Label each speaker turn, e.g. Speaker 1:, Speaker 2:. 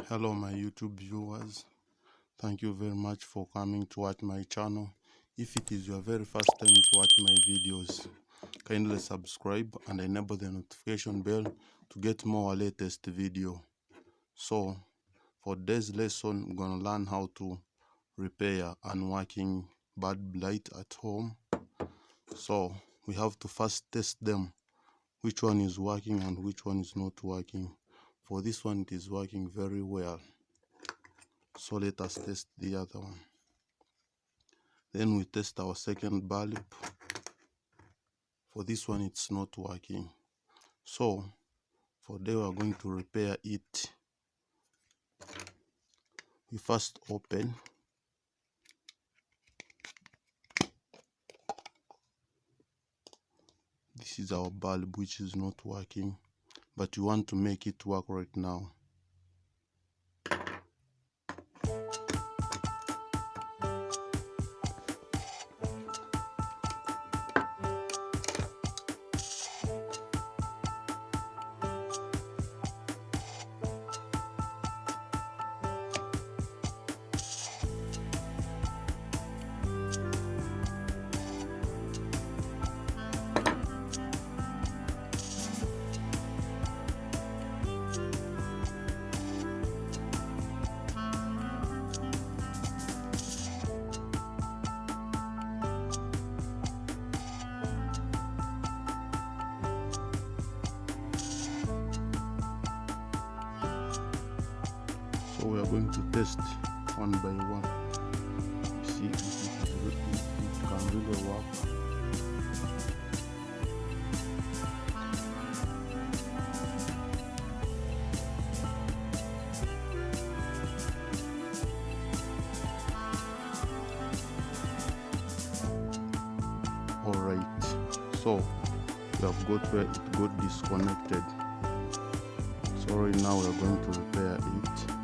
Speaker 1: Hello my YouTube viewers, thank you very much for coming to watch my channel. If it is your very first time to watch my videos, kindly subscribe and enable the notification bell to get more latest video. So for today's lesson, we're gonna learn how to repair unworking bulb light at home. So we have to first test them, which one is working and which one is not working. For this one, it is working very well. So let us test the other one. Then we test our second bulb. For this one, it's not working. So for today, we are going to repair it. We first open. This is our bulb which is not working, but we want to make it work right now. So we are going to test one by one. See if it can really work. Alright, so we have got where it got disconnected. So right now we are going to repair it.